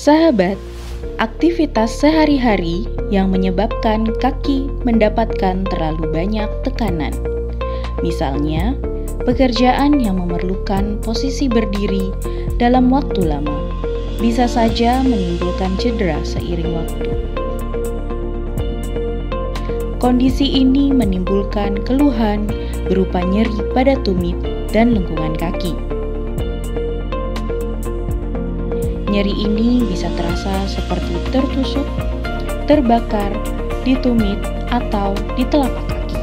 Sahabat, aktivitas sehari-hari yang menyebabkan kaki mendapatkan terlalu banyak tekanan. Misalnya, pekerjaan yang memerlukan posisi berdiri dalam waktu lama bisa saja menimbulkan cedera seiring waktu. Kondisi ini menimbulkan keluhan berupa nyeri pada tumit dan lengkungan kaki. Nyeri ini bisa terasa seperti tertusuk, terbakar, di tumit, atau di telapak kaki.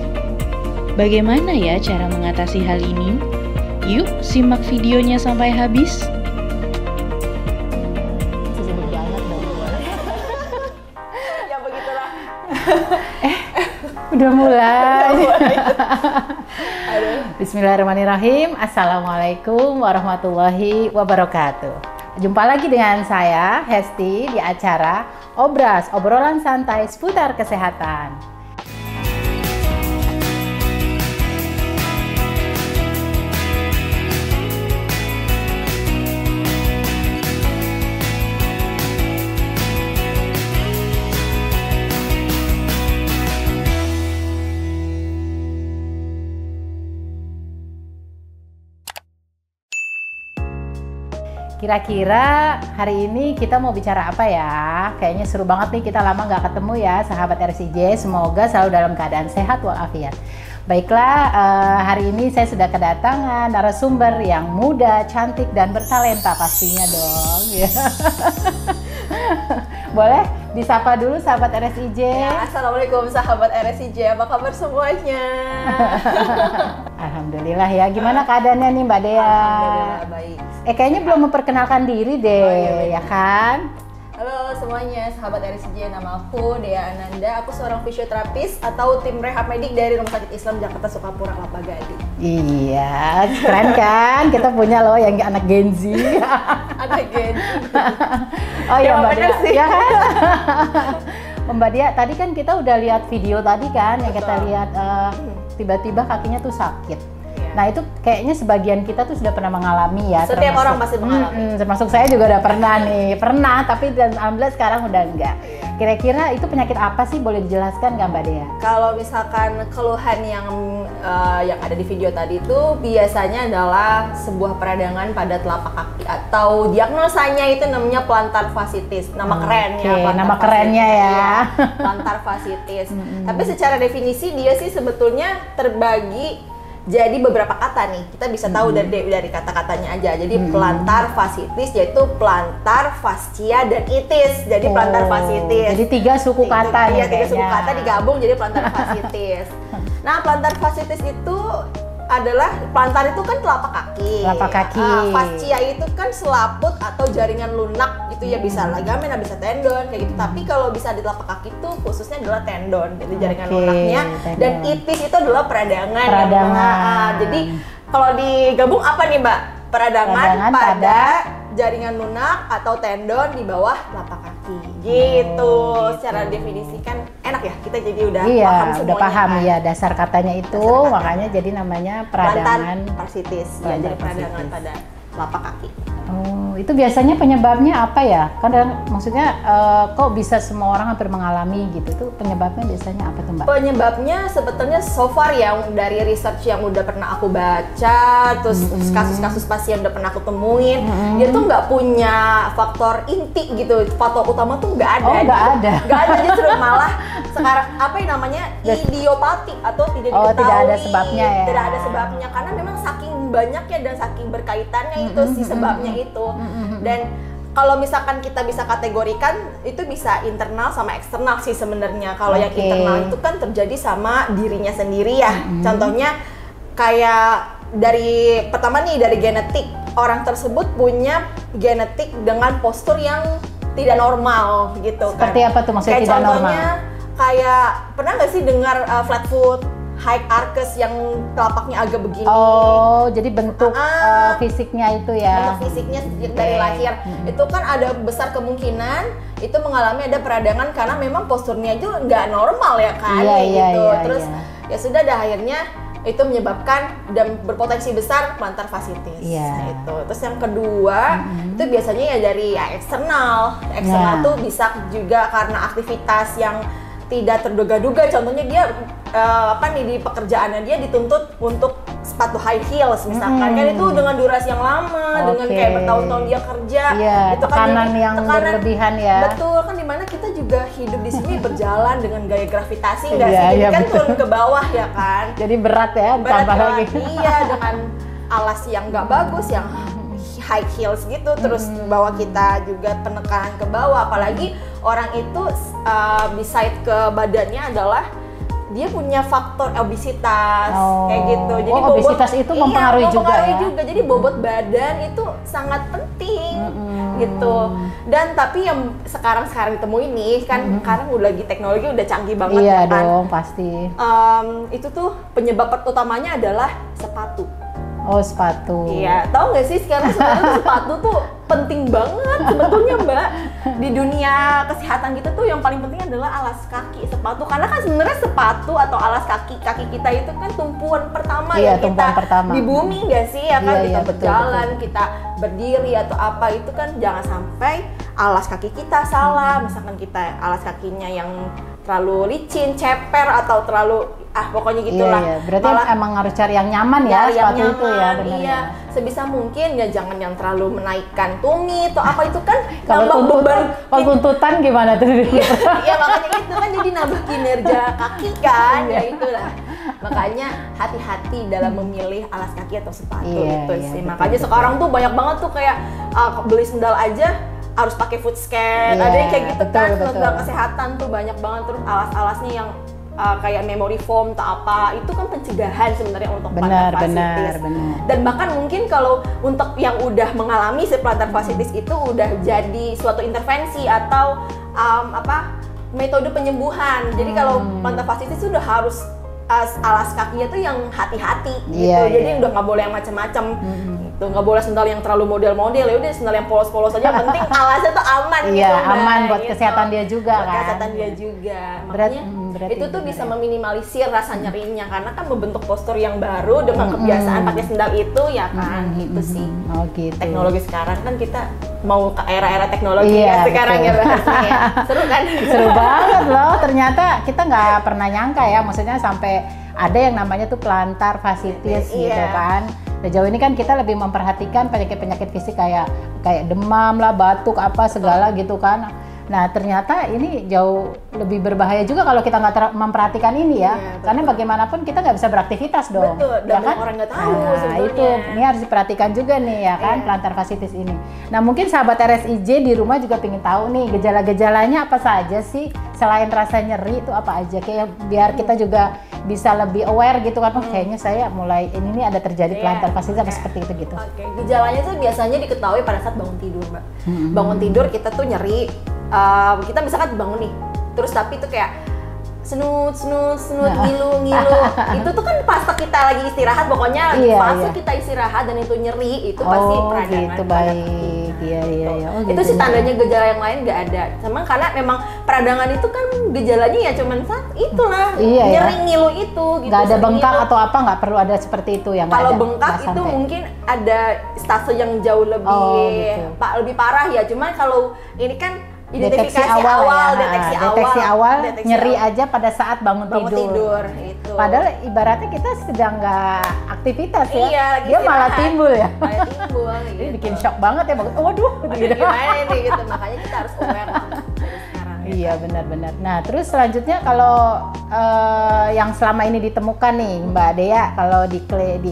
Bagaimana ya cara mengatasi hal ini? Yuk simak videonya sampai habis. Ya begitulah. Udah mulai. Bismillahirrahmanirrahim. Assalamualaikum warahmatullahi wabarakatuh. Jumpa lagi dengan saya, Hesti, di acara Obras, obrolan santai seputar kesehatan. Kira-kira hari ini kita mau bicara apa ya? Kayaknya seru banget nih, kita lama nggak ketemu ya sahabat RSIJ. Semoga selalu dalam keadaan sehat walafiat. Baiklah, hari ini saya sudah kedatangan narasumber yang muda, cantik, dan bertalenta pastinya dong. Boleh disapa dulu sahabat RSIJ? Ya, assalamualaikum sahabat RSIJ, apa kabar semuanya? Alhamdulillah ya, gimana keadaannya nih Mbak Dea? Alhamdulillah baik. Kayaknya belum memperkenalkan diri deh, ya kan? Halo semuanya, sahabat RSIJ, nama aku Dea Ananda. Aku seorang fisioterapis atau tim rehab medik dari Rumah Sakit Islam Jakarta Sukapura Kelapa Gading. Iya, keren kan? Kita punya loh yang anak Gen Z. Ada Gen Z. Oh iya Mbak bener Dea. sih. Ya kan? Mbak Dea, tadi kan kita udah lihat video tadi kan, yang kita Betul. lihat tiba-tiba kakinya tuh sakit. Nah itu kayaknya sebagian kita tuh sudah pernah mengalami ya. Setiap orang pasti mengalami. Termasuk saya juga udah pernah nih, tapi alhamdulillah sekarang udah enggak. Kira-kira itu penyakit apa sih, boleh dijelaskan nggak Mbak Dea? Kalau misalkan keluhan yang ada di video tadi itu biasanya adalah sebuah peradangan pada telapak kaki atau diagnosanya itu namanya plantar fasciitis. Nama kerennya. Oke, plantar nama kerennya fasciitis. ya. Iya, plantar fasciitis. Tapi secara definisi dia sih sebetulnya terbagi jadi beberapa kata nih, kita bisa tahu dari kata-katanya aja. Jadi plantar fasciitis yaitu plantar, fascia, dan itis. Jadi plantar fasciitis. Jadi 3 suku kata nih Iya, 3 suku kayaknya. kata digabung jadi plantar fasciitis. Nah, plantar fasciitis itu adalah, plantar itu kan telapak kaki. Telapak kaki. Fascia itu kan selaput atau jaringan lunak, itu ya bisa ligamen, bisa tendon kayak gitu. Tapi kalau bisa di telapak kaki itu khususnya adalah tendon, jadi jaringan lunaknya. tendon. Dan itis itu adalah peradangan. Peradangan. Jadi kalau digabung apa nih Mbak? Peradangan pada jaringan lunak atau tendon di bawah telapak kaki. Gitu. Secara definisi kan enak ya, kita jadi udah paham semuanya. Udah paham kan? ya dasar katanya itu, Dasar kata. makanya jadi namanya peradangan. Plantar fasciitis. Ya, jadi peradangan pada telapak kaki. Oh, itu biasanya penyebabnya apa ya? Kadang maksudnya kok bisa semua orang hampir mengalami gitu? Tuh penyebabnya biasanya apa tuh Mbak? Penyebabnya sebetulnya so far yang dari research yang udah pernah aku baca, terus kasus-kasus pasien udah pernah aku temuin, dia tuh nggak punya faktor inti gitu, faktor utama tuh nggak ada. Oh, nggak ada. Nggak ada, justru malah sekarang apa yang namanya idiopati atau tidak diketahui. Tidak ada sebabnya ya? Tidak ada sebabnya, karena memang saking banyaknya dan saking berkaitannya itu si sebabnya itu. Dan kalau misalkan kita bisa kategorikan, itu bisa internal sama eksternal sih sebenarnya. Kalau yang internal itu kan terjadi sama dirinya sendiri ya. Contohnya kayak pertama nih dari genetik. Orang tersebut punya genetik dengan postur yang tidak normal gitu. Seperti apa tuh maksudnya kayak tidak normal? contohnya kayak pernah nggak sih dengar flat foot, high arches yang telapaknya agak begini? Oh, jadi bentuk fisiknya itu ya? Bentuk fisiknya dari lahir itu kan ada besar kemungkinan itu mengalami ada peradangan karena memang posturnya itu nggak normal ya kan? Iya, gitu. iya, Terus iya. ya sudah dah akhirnya itu menyebabkan dan berpotensi besar plantar fasciitis. Itu. Terus yang kedua itu biasanya ya dari eksternal. Eksternal tuh bisa juga karena aktivitas yang tidak terduga-duga. Contohnya dia di pekerjaannya dia dituntut untuk sepatu high heels misalkan, kan itu dengan durasi yang lama, dengan kayak bertahun-tahun dia kerja, itu tekanan yang berlebihan ya. Betul, kan dimana kita juga hidup di sini berjalan dengan gaya gravitasi nggak sih, jadi kan turun ke bawah ya kan. Jadi berat ya, tambah lagi. Iya, dengan alas yang nggak bagus, yang high heels gitu, terus bawa kita juga penekanan ke bawah, apalagi orang itu beside ke badannya adalah dia punya faktor obesitas kayak gitu. Jadi obesitas itu mempengaruhi juga ya. Jadi bobot badan itu sangat penting gitu. Dan tapi yang sekarang ditemuin nih kan, sekarang udah lagi teknologi udah canggih banget ya kan. Iya dong, pasti. Itu tuh penyebab utamanya adalah sepatu. Oh, sepatu. Iya, tahu nggak sih sekarang sepatu tuh penting banget sebetulnya Mbak. Di dunia kesehatan kita tuh yang paling penting adalah alas kaki, sepatu. Karena kan sebenarnya sepatu atau alas kaki kita itu kan tumpuan pertama di bumi nggak sih ya kan, kita berjalan, kita berdiri atau apa itu kan jangan sampai alas kaki kita salah. Misalkan kita alas kakinya yang terlalu licin, ceper atau terlalu pokoknya gitulah. Berarti emang harus cari yang nyaman ya sepatu itu ya, benar ya. Sebisa mungkin ya jangan yang terlalu menaikkan tumit atau apa itu kan nambah beban. Kalau tuntutan gimana tuh? Iya makanya itu kan jadi nambah kinerja kaki kan, ya itulah. Makanya hati-hati dalam memilih alas kaki atau sepatu itu sih. Makanya sekarang tuh banyak banget tuh kayak beli sendal aja harus pakai foot scan, ada yang kayak gitu kan, sendal kesehatan tuh banyak banget, terus alas-alasnya yang kayak memory foam atau apa, itu kan pencegahan sebenarnya untuk plantar fasciitis. Dan bahkan mungkin kalau untuk yang udah mengalami si plantar fasciitis itu udah jadi suatu intervensi atau metode penyembuhan. Jadi kalau plantar fasciitis sudah harus alas kakinya tuh yang hati-hati gitu. Jadi udah nggak boleh yang macam-macam. Nggak boleh sendal yang terlalu model-model, ya udah sendal yang polos-polos aja, penting alasnya tuh aman gitu. Aman buat kesehatan dia juga kan. Kesehatan dia juga. Makanya itu tuh bisa meminimalisir rasa nyerinya karena kan membentuk postur yang baru dengan kebiasaan pakai sendal itu ya kan. Gitu sih. Gitu. Teknologi sekarang kan kita mau ke era-era teknologi ya sekarang ya bahasnya ya. Seru kan? Seru banget loh. Ternyata kita nggak pernah nyangka ya, maksudnya sampai ada yang namanya tuh plantar fasciitis gitu kan. Sejauh ini kan kita lebih memperhatikan penyakit-penyakit fisik kayak demam lah, batuk apa segala gitu kan. Nah ternyata ini jauh lebih berbahaya juga kalau kita nggak memperhatikan ini ya. Karena bagaimanapun kita nggak bisa beraktivitas dong. Betul, dan ya kan? orang nggak tahu sebetulnya. Itu ini harus diperhatikan juga nih ya kan, plantar fasciitis ini. Nah mungkin sahabat RSIJ di rumah juga pengen tahu nih gejala-gejalanya apa saja sih, selain rasa nyeri itu apa aja, kayak biar kita juga bisa lebih aware gitu kan, kayaknya saya mulai ini nih ada terjadi plantar fasciitis apa seperti itu gitu. Gejalanya tuh biasanya diketahui pada saat bangun tidur Mbak. Bangun tidur kita tuh nyeri. Kita misalkan bangun nih, terus tapi itu kayak senut, ngilu. Itu tuh kan pas kita lagi istirahat, pokoknya lagi fase kita istirahat dan itu nyeri, itu pasti peradangan. Gitu, baik. Iya. Itu sih tandanya gejala yang lain nggak ada. Memang karena memang peradangan itu kan gejalanya ya cuman itulah nyeri ngilu itu. Gitu, nggak ada bengkak atau apa, nggak perlu ada seperti itu yang kalau bengkak itu mungkin ada stase yang jauh lebih parah ya. Cuman kalau ini kan deteksi awal, nyeri aja pada saat bangun tidur itu. Padahal ibaratnya kita sedang nggak aktivitas ya, dia malah timbul ya. Gitu. Ini bikin shock banget ya, waduh gitu. Gimana ini gitu, makanya kita harus aware sekarang. Iya benar-benar. Nah terus selanjutnya kalau yang selama ini ditemukan nih Mbak Dea, kalau di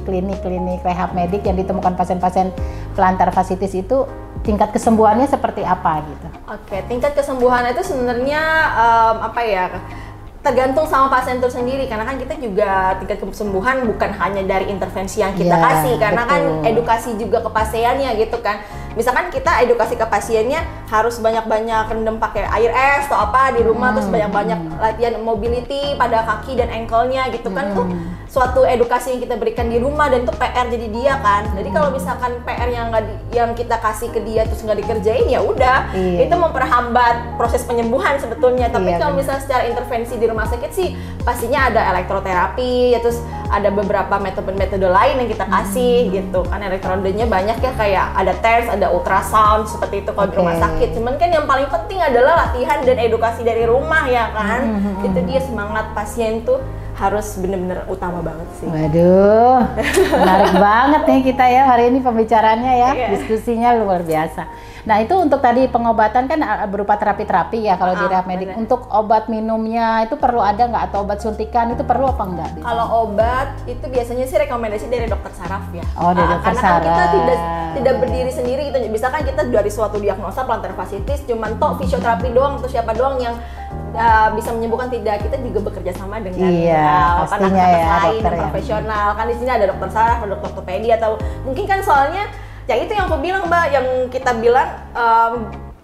klinik rehab medik yang ditemukan pasien-pasien plantar fasciitis itu tingkat kesembuhannya seperti apa gitu? Oke, tingkat kesembuhan itu sebenarnya tergantung sama pasien itu sendiri, karena kan kita juga tingkat kesembuhan bukan hanya dari intervensi yang kita kasih, karena kan edukasi juga ke pasiennya gitu kan. Misalkan kita edukasi ke pasiennya harus banyak-banyak rendam pakai air es atau apa di rumah, terus banyak-banyak latihan mobility pada kaki dan ankle-nya gitu kan, tuh suatu edukasi yang kita berikan di rumah dan itu PR jadi dia kan. Jadi kalau misalkan PR yang kita kasih ke dia terus nggak dikerjain ya udah, itu memperhambat proses penyembuhan sebetulnya. Tapi kalau misalnya secara intervensi di rumah sakit sih pastinya ada elektroterapi, ya terus ada beberapa metode lain yang kita kasih gitu kan. Elektrodenya banyak ya, kayak ada TENS, ada ultrasound seperti itu kalau di rumah sakit. Cuman kan yang paling penting adalah latihan dan edukasi dari rumah ya kan. Itu dia, semangat pasien tuh harus bener-bener utama banget sih. Waduh, menarik banget nih kita ya hari ini pembicaraannya ya, diskusinya luar biasa. Nah itu untuk tadi pengobatan kan berupa terapi-terapi ya kalau di rehab medik. Untuk obat minumnya itu perlu ada nggak, atau obat suntikan itu perlu apa enggak? Kalau obat itu biasanya sih rekomendasi dari dokter saraf ya. Oh, dari dokter saraf. Karena kan kita tidak berdiri sendiri gitu. Misalkan kita dari suatu diagnosa plantar fasciitis, cuman fisioterapi doang atau siapa doang yang bisa menyembuhkan, tidak. Kita juga bekerja sama dengan pastinya ya, lain yang profesional. Kan di sini ada dokter saraf, ada dokter ortopedi, atau mungkin kan soalnya ya itu yang aku bilang Mbak, yang kita bilang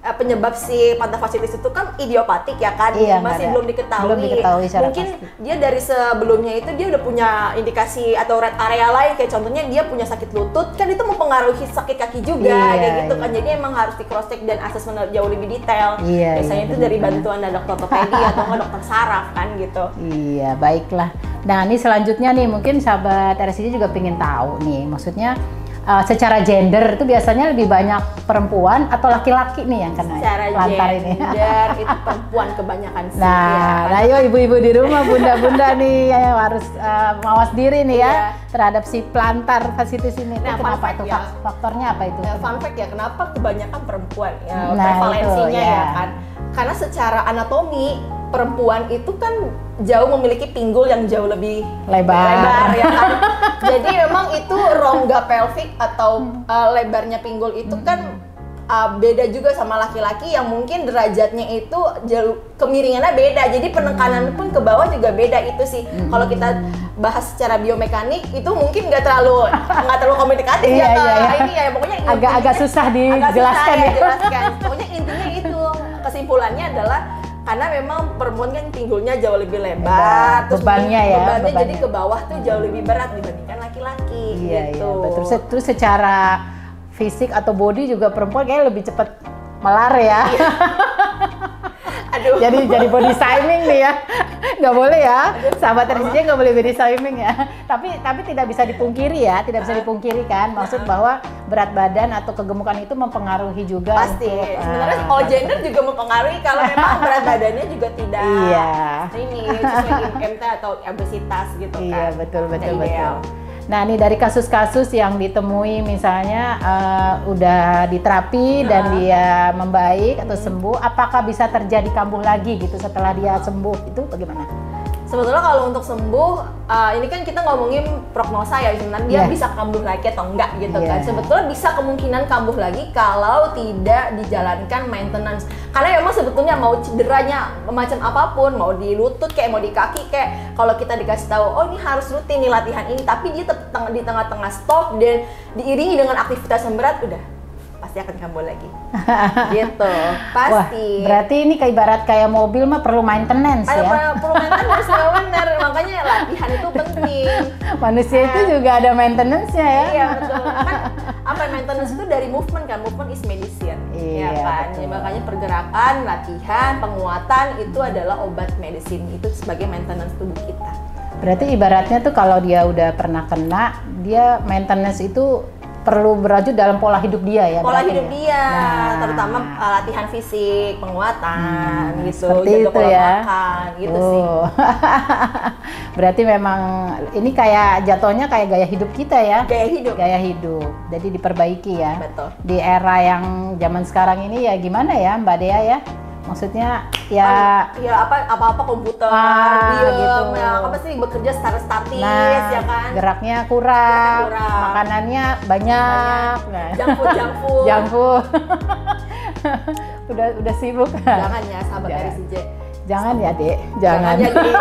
penyebab si plantar fasciitis itu kan idiopatik ya kan, masih belum diketahui mungkin pasti. Dia dari sebelumnya itu dia udah punya indikasi atau red area lain, kayak contohnya dia punya sakit lutut, kan itu mempengaruhi sakit kaki juga kayak gitu kan. Jadi emang harus di cross check dan asesmen jauh lebih detail. Biasanya itu dari bantuan dokter ortopedi atau dokter saraf kan gitu. Iya, baiklah. Nah ini selanjutnya nih, mungkin sahabat RSIJ juga pengen tahu nih, maksudnya secara gender itu biasanya lebih banyak perempuan atau laki-laki nih yang kena plantar ini? Gender itu perempuan kebanyakan sih. Nah, ayo ibu-ibu di rumah, bunda-bunda nih yang harus mawas diri nih ya terhadap si plantar fasciitis ini. Nah, kenapa itu? Faktornya apa itu? Fun fact ya, kenapa kebanyakan perempuan? Prevalensinya ya kan. Karena secara anatomi perempuan itu kan jauh memiliki pinggul yang jauh lebih lebar ya kan. Jadi memang itu rongga pelvik atau lebarnya pinggul itu kan beda juga sama laki-laki yang mungkin derajatnya itu jauh kemiringannya beda. Jadi penekanan pun ke bawah juga beda itu sih. Kalau kita bahas secara biomekanik itu mungkin nggak terlalu komunikatif ini ya, pokoknya agak susah dijelaskan Pokoknya intinya itu, kesimpulannya adalah karena memang perempuan kan pinggulnya jauh lebih lebar, terus bebannya jadi ke bawah tuh jauh lebih berat dibandingkan laki-laki gitu. Betul. Terus secara fisik atau body juga perempuan kayak lebih cepat melar ya. Aduh. Jadi body shaming nih ya, nggak boleh ya, sahabat RSIJ nggak boleh body shaming ya. Tapi tidak bisa dipungkiri ya, tidak bisa dipungkiri kan, maksud bahwa berat badan atau kegemukan itu mempengaruhi juga. Pasti. Sebenarnya all gender juga mempengaruhi kalau memang berat badannya juga tidak ini sesuai IMT atau obesitas gitu kan. Iya betul. Nah ini dari kasus-kasus yang ditemui misalnya udah diterapi dan dia membaik atau sembuh, apakah bisa terjadi kambuh lagi gitu setelah dia sembuh, itu bagaimana? Sebetulnya kalau untuk sembuh, ini kan kita ngomongin prognosa ya, sebenarnya dia bisa kambuh lagi atau enggak gitu kan. Sebetulnya bisa kemungkinan kambuh lagi kalau tidak dijalankan maintenance. Karena memang sebetulnya mau cederanya macam apapun, mau di lutut kayak mau di kaki kayak, kalau kita dikasih tahu, oh ini harus rutin nih latihan ini, tapi dia tetap di tengah-tengah stop dan diiringi dengan aktivitas yang berat, udah pasti akan kambuh lagi. Gitu, pasti. Wah, berarti ini kayak ibarat kayak mobil mah perlu maintenance ya? Perlu maintenance, benar. Makanya latihan itu penting. Manusia itu juga ada maintenance-nya ya? Iya, betul. Kan maintenance itu dari movement kan, movement is medicine. Iya kan? Ya, makanya pergerakan, latihan, penguatan itu adalah obat medicine. Itu sebagai maintenance tubuh kita. Berarti ibaratnya tuh kalau dia udah pernah kena, dia maintenance itu perlu berlanjut dalam pola hidup dia ya? Pola hidup dia, terutama latihan fisik, penguatan gitu, seperti jaga itu pola ya? makan gitu sih. Berarti memang ini kayak jatuhnya kayak gaya hidup kita ya? Gaya hidup, jadi diperbaiki ya? Betul. Di era yang zaman sekarang ini ya gimana ya Mbak Dea ya? Maksudnya ya apa-apa komputer, gitu. apa sih bekerja secara statis ya kan, geraknya kurang. Makanannya banyak. Junk food. udah sibuk kan? Jangan ya sahabat RSIJ. Jangan ya Dek, jangan ya Dek.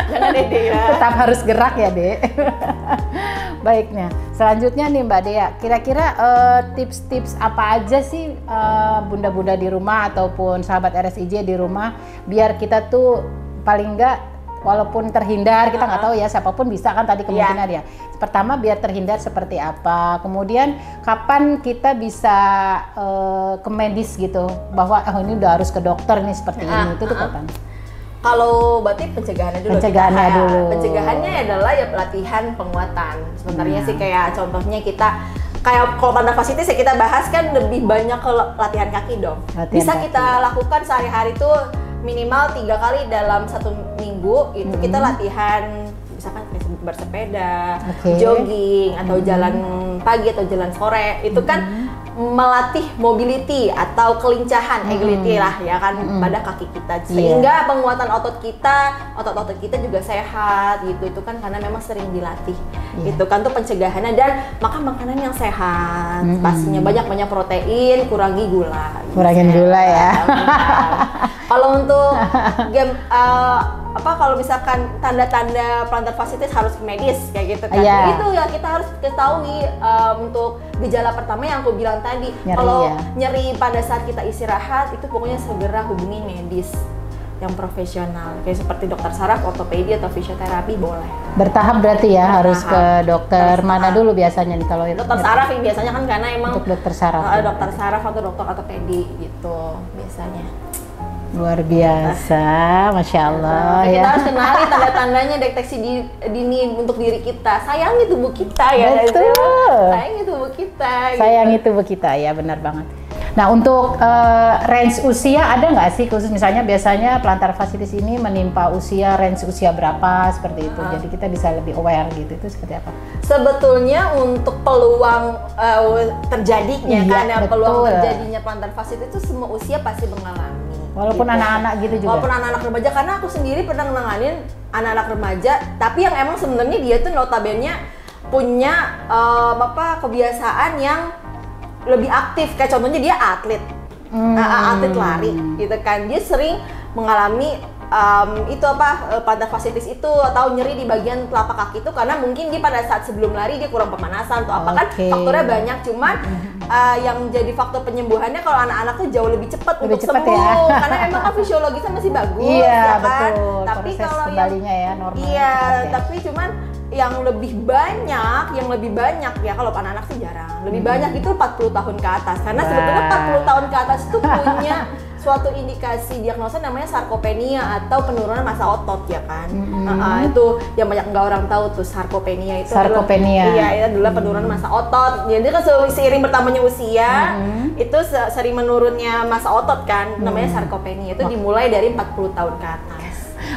Jangan ya Dek ya. Tetap harus gerak ya Dek. Baiknya, selanjutnya nih Mbak Dea, kira-kira tips-tips apa aja sih bunda-bunda di rumah ataupun sahabat RSIJ di rumah biar kita tuh paling enggak walaupun terhindar, kita nggak tahu ya siapapun bisa kan tadi kemungkinan ya. Pertama biar terhindar seperti apa, kemudian kapan kita bisa ke medis gitu bahwa ini udah harus ke dokter nih seperti ini, itu tuh kapan? Kalau berarti pencegahannya dulu. Pencegahannya dulu. Pencegahannya adalah ya latihan penguatan. Sebenarnya sih kayak contohnya kita kayak kalau plantar fasciitis ya kita bahas kan lebih banyak ke latihan kaki dong. Bisa kita lakukan sehari-hari tuh minimal 3 kali dalam 1 minggu itu kita latihan misalkan bersepeda, jogging atau jalan pagi atau jalan sore itu kan melatih mobility atau kelincahan agility lah ya kan pada kaki kita sehingga penguatan otot kita juga sehat gitu itu kan karena memang sering dilatih itu kan tuh pencegahannya dan makan makanan yang sehat pastinya banyak protein kurangin gula ya. Kalau untuk kalau misalkan tanda-tanda plantar fasciitis harus ke medis kayak gitu kan itu ya kita harus ketahui untuk gejala pertama yang aku bilang tadi kalau nyeri pada saat kita istirahat itu pokoknya segera hubungi medis yang profesional kayak seperti dokter saraf, ortopedi atau fisioterapi boleh. Bertahap berarti ya harus ke dokter mana dulu biasanya nih kalau dokter saraf biasanya kan karena emang untuk dokter saraf. Dokter saraf atau dokter ortopedi gitu biasanya. Luar biasa, Masya Allah kita harus kenali tanda-tandanya deteksi dini untuk diri kita. Sayangi tubuh kita ya. Betul. Sayangi tubuh kita. Sayangi tubuh kita ya, benar banget. Nah untuk range usia ada nggak sih khusus misalnya biasanya plantar fasciitis ini menimpa range usia berapa seperti itu. Jadi kita bisa lebih aware gitu itu seperti apa? Sebetulnya untuk peluang terjadinya peluang terjadinya plantar fasciitis itu semua usia pasti mengalami. Walaupun anak-anak gitu juga. Walaupun anak-anak remaja karena aku sendiri pernah nanganin anak-anak remaja tapi yang emang sebenarnya dia tuh notabene punya kebiasaan yang lebih aktif kayak contohnya dia atlet lari gitu kan dia sering mengalami plantar fasciitis itu atau nyeri di bagian telapak kaki itu karena mungkin dia pada saat sebelum lari dia kurang pemanasan atau apa kan faktornya banyak cuman yang jadi faktor penyembuhannya kalau anak-anak tuh jauh lebih cepat untuk sembuh karena emang kan fisiologisnya masih bagus ya kan betul. Tapi proses kalau kembalinya ya normal tapi cuman yang lebih banyak ya kalau anak-anak sih jarang lebih banyak itu 40 tahun ke atas karena sebetulnya 40 tahun ke atas itu punya suatu indikasi diagnosa namanya sarkopenia atau penurunan massa otot ya kan itu yang banyak nggak orang tahu tuh sarkopenia itu itu adalah penurunan massa otot jadi kan seiring bertambahnya usia itu sering menurunnya massa otot kan namanya sarkopenia itu dimulai dari 40 tahun ke atas.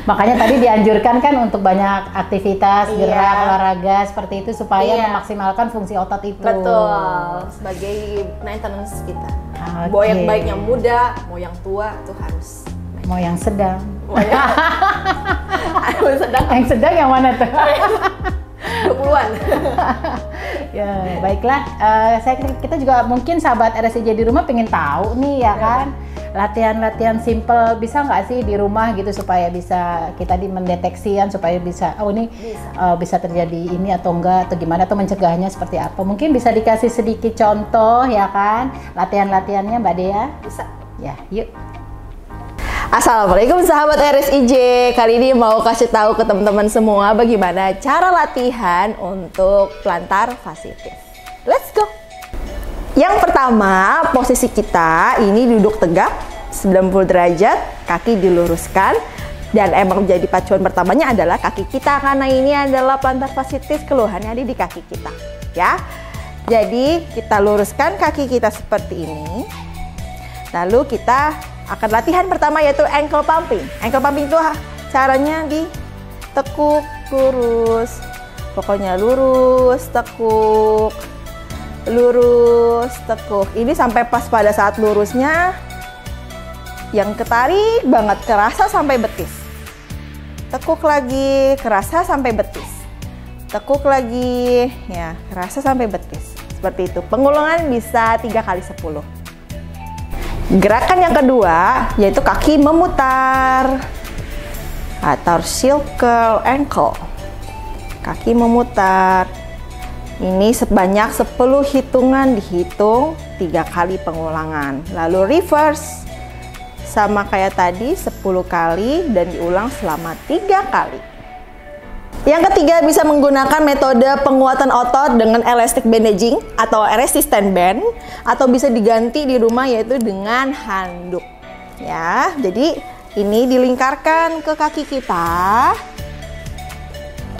Makanya tadi dianjurkan kan untuk banyak aktivitas, gerak, olahraga seperti itu supaya memaksimalkan fungsi otot itu. Betul, sebagai maintenance kita. Mau yang baik yang muda, mau yang tua tuh harus. Mau yang sedang. Yang sedang yang mana tuh? 20-an. Ya, baiklah. Kita juga mungkin sahabat RSIJ di rumah pengen tahu nih ya kan. Latihan-latihan simple bisa nggak sih di rumah gitu supaya bisa kita mendeteksian supaya bisa bisa terjadi ini atau enggak atau gimana atau mencegahnya seperti apa mungkin bisa dikasih sedikit contoh ya kan latihan-latihannya Mbak Dea bisa ya yuk. Assalamualaikum sahabat RSIJ, kali ini mau kasih tahu ke teman-teman semua bagaimana cara latihan untuk plantar fasciitis. Let's go. Yang pertama, posisi kita ini duduk tegak 90 derajat, kaki diluruskan dan emang jadi pacuan pertamanya adalah kaki kita karena ini adalah plantar fasciitis keluhannya ada di kaki kita ya. Jadi kita luruskan kaki kita seperti ini. Lalu kita akan latihan pertama yaitu ankle pumping. Ankle pumping itu caranya ditekuk lurus. Pokoknya lurus, tekuk. Lurus, tekuk. Ini sampai pas pada saat lurusnya yang ketarik banget, kerasa sampai betis. Tekuk lagi, kerasa sampai betis. Tekuk lagi, ya, kerasa sampai betis. Seperti itu. Pengulangan bisa 3 kali 10. Gerakan yang kedua yaitu kaki memutar atau circle ankle. Kaki memutar. Ini sebanyak 10 hitungan dihitung 3 kali pengulangan. Lalu reverse sama kayak tadi 10 kali dan diulang selama 3 kali. Yang ketiga bisa menggunakan metode penguatan otot dengan elastic bandaging atau resistant band atau bisa diganti di rumah yaitu dengan handuk. Ya, jadi Ini dilingkarkan ke kaki kita.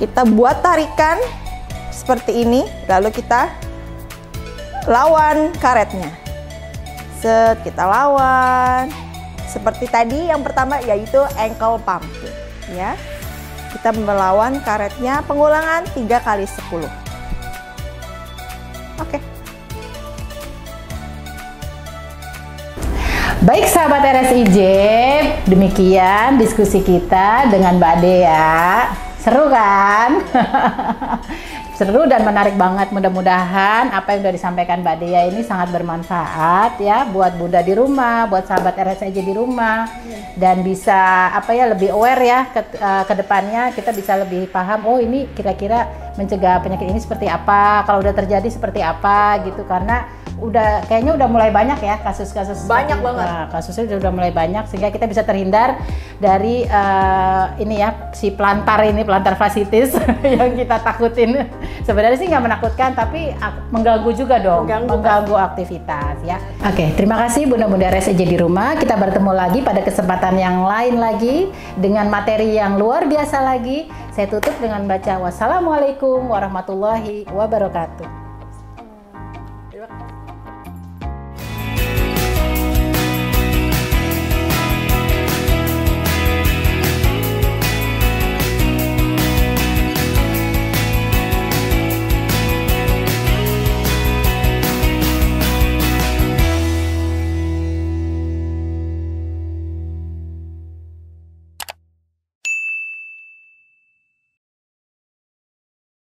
Kita buat tarikan seperti ini, lalu kita lawan karetnya. Set, kita lawan. Seperti tadi yang pertama yaitu ankle pumping, ya. Kita melawan karetnya pengulangan 3 kali 10. Oke. Baik sahabat RSIJ, demikian diskusi kita dengan Mbak Dea. Seru kan? Seru dan menarik banget. Mudah-mudahan apa yang sudah disampaikan Mbak Dea ini sangat bermanfaat ya buat Bunda di rumah, buat sahabat RSIJ di rumah, dan bisa apa ya, lebih aware ya ke depannya. Kita bisa lebih paham, oh ini kira-kira mencegah penyakit ini seperti apa, kalau udah terjadi seperti apa gitu, karena kayaknya udah mulai banyak ya kasus-kasus, banyak banget. Kasusnya udah mulai banyak, sehingga kita bisa terhindar dari ini ya, si plantar fasciitis yang kita takutin. Sebenarnya sih nggak menakutkan, tapi mengganggu juga dong, mengganggu aktivitas ya. Oke, terima kasih Bunda-Bunda RSIJ di rumah. Kita bertemu lagi pada kesempatan yang lain lagi dengan materi yang luar biasa lagi. Saya tutup dengan baca wassalamualaikum warahmatullahi wabarakatuh.